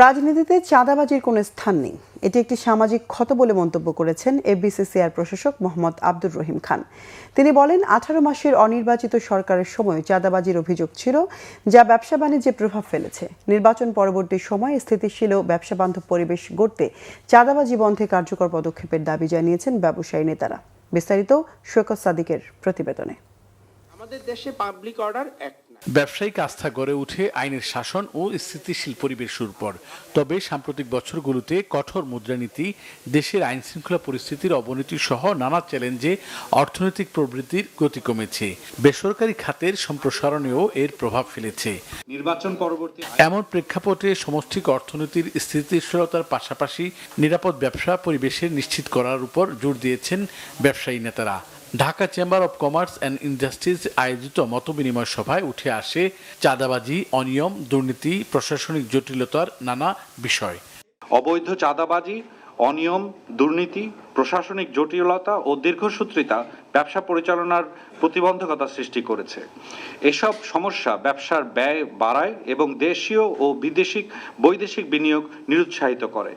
রাজনীতিতে চাঁদাবাজির কোনো স্থান নেই, এটি একটি সামাজিক ক্ষত বলে মন্তব্য করেছেন এফবিসিসিআর প্রশাসক মোহাম্মদ আব্দুর রহিম খান। তিনি বলেন, 18 মাসের অনির্বাচিত সরকারের সময় চাঁদাবাজির অভিযোগ ছিল, যা ব্যবসা বাণিজ্যে প্রভাব ফেলেছে। নির্বাচন পরবর্তী সময়ে স্থিতিশীল ও ব্যবসাবান্ধব পরিবেশ গড়তে চাঁদাবাজি বন্ধে কার্যকর পদক্ষেপের দাবি জানিয়েছেন ব্যবসায়ী নেতারা। বিস্তারিত সৈকত সাদিকের প্রতিবেদনে। আমাদের দেশে পাবলিক অর্ডার অ্যাক্ট ব্যবসায়িক আস্থা গড়ে উঠে আইনের শাসন ও স্থিতিশীল পরিবেশের উপর। তবে সাম্প্রতিক বছরগুলোতে কঠোর মুদ্রানীতি, দেশের আইন শৃঙ্খলা পরিস্থিতির অবনতি সহ নানা চ্যালেঞ্জে অর্থনৈতিক প্রবৃদ্ধির গতি কমেছে। বেসরকারি খাতের সম্প্রসারণেও এর প্রভাব ফেলেছে। নির্বাচন পরবর্তী এমন প্রেক্ষাপটে সমষ্টিক অর্থনীতির স্থিতিশীলতার পাশাপাশি নিরাপদ ব্যবসা পরিবেশের নিশ্চিত করার উপর জোর দিয়েছেন ব্যবসায়ী নেতারা। Dhaka chamber of commerce and industries আয়োজিত মতবিনিময় সভায় উঠে আসে চাঁদাবাজি, অনিয়ম, দুর্নীতি, প্রশাসনিক জটিলতার নানা বিষয়। অবৈধ চাঁদাবাজি, অনিয়ম, দুর্নীতি, প্রশাসনিক জটিলতা ও দীর্ঘসূত্রিতা ব্যবসা পরিচালনার প্রতিবন্ধকতা সৃষ্টি করেছে। এসব সমস্যা ব্যবসার ব্যয় বাড়ায় এবং দেশীয় ও বৈদেশিক বিনিয়োগ নিরুৎসাহিত করে।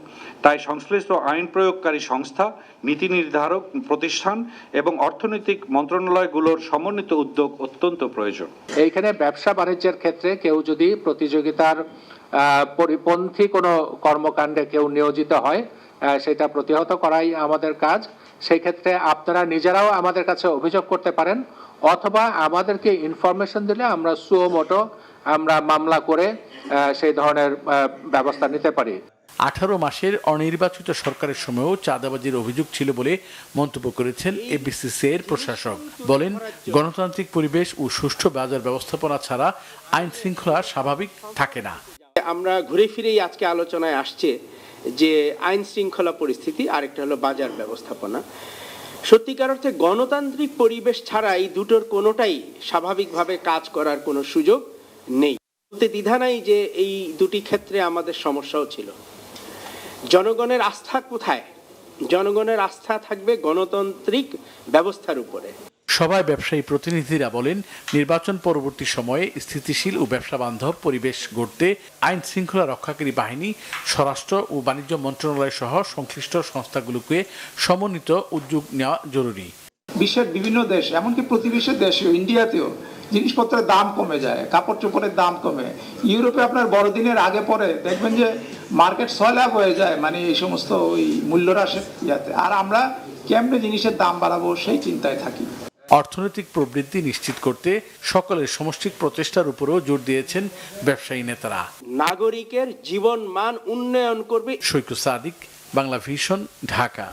তাই সংশ্লিষ্ট আইন প্রয়োগকারী সংস্থা, নীতি নির্ধারক প্রতিষ্ঠান এবং অর্থনৈতিক মন্ত্রণালয়গুলোর সমন্বিত উদ্যোগ অত্যন্ত প্রয়োজন। এইখানে ব্যবসা বাণিজ্যের ক্ষেত্রে কেউ যদি প্রতিযোগিতার পরিপন্থী কোনো কর্মকাণ্ডে কেউ নিয়োজিত হয়, সেটা প্রতিহত করাই আমাদের কাজ। সেই ক্ষেত্রে আপনারা নিজেরাও আমাদের কাছে অভিযোগ করতে পারেন, অথবা আমাদেরকে ইনফরমেশন দিলে আমরা সুও মোটো মামলা করে সেই ধরনের ব্যবস্থা নিতে পারি। 18 মাসের অনির্বাচিত সরকারের সময়ও চাঁদাবাজির অভিযোগ ছিল বলে মন্তব্য করেছেন এফবিসিসিআইর প্রশাসক। বলেন, গণতান্ত্রিক পরিবেশ ও সুষ্ঠু বাজার ব্যবস্থাপনা ছাড়া আইন শৃঙ্খলা স্বাভাবিক থাকে না। আমরা ঘুরে ফিরেই আজকে আলোচনায় আসছে যে আইন শৃঙ্খলা পরিস্থিতি, আরেকটা হলো বাজার ব্যবস্থাপনা। সত্যিকার অর্থে গণতান্ত্রিক পরিবেশ ছাড়া এই দুটোর কোনোটাই স্বাভাবিকভাবে কাজ করার কোনো সুযোগ নেই। দ্বিধা নাই যে এই দুটি ক্ষেত্রে আমাদের সমস্যাও ছিল। জনগণের আস্থা কোথায়? জনগণের আস্থা থাকবে গণতান্ত্রিক ব্যবস্থার উপরে। সভায় ব্যবসায়ী প্রতিনিধিরা বলেন, নির্বাচন পরবর্তী সময়ে স্থিতিশীল ও ব্যবসা বান্ধব পরিবেশ গড়তে আইন শৃঙ্খলা রক্ষাকারী বাহিনী, স্বরাষ্ট্র ও বাণিজ্য মন্ত্রণালয় সহ সংশ্লিষ্ট সংস্থাগুলোকে সমন্বিত উদ্যোগ নেওয়া জরুরি। বিশ্বের বিভিন্ন দেশ, এমনকি প্রতিবেশী দেশেও, ইন্ডিয়াতেও জিনিসপত্রের দাম কমে যায়, কাপড় চোপড়ের দাম কমে। ইউরোপে আপনার বড়দিনের আগে পরে দেখবেন যে মার্কেট সয়লাভ হয়ে যায়, মানে এই সমস্ত ওই মূল্যহ্রাসের ইয়াতে। আর আমরা কেমনে জিনিসের দাম বাড়াবো সেই চিন্তায় থাকি। অর্থনৈতিক প্রবৃদ্ধি নিশ্চিত করতে সকলের সমষ্টিক প্রচেষ্টার উপরেও জোর দিয়েছেন ব্যবসায়ী নেতারা। নাগরিকের জীবন মান উন্নয়ন করবে। সৈকত সাদিক, বাংলা ভিশন, ঢাকা।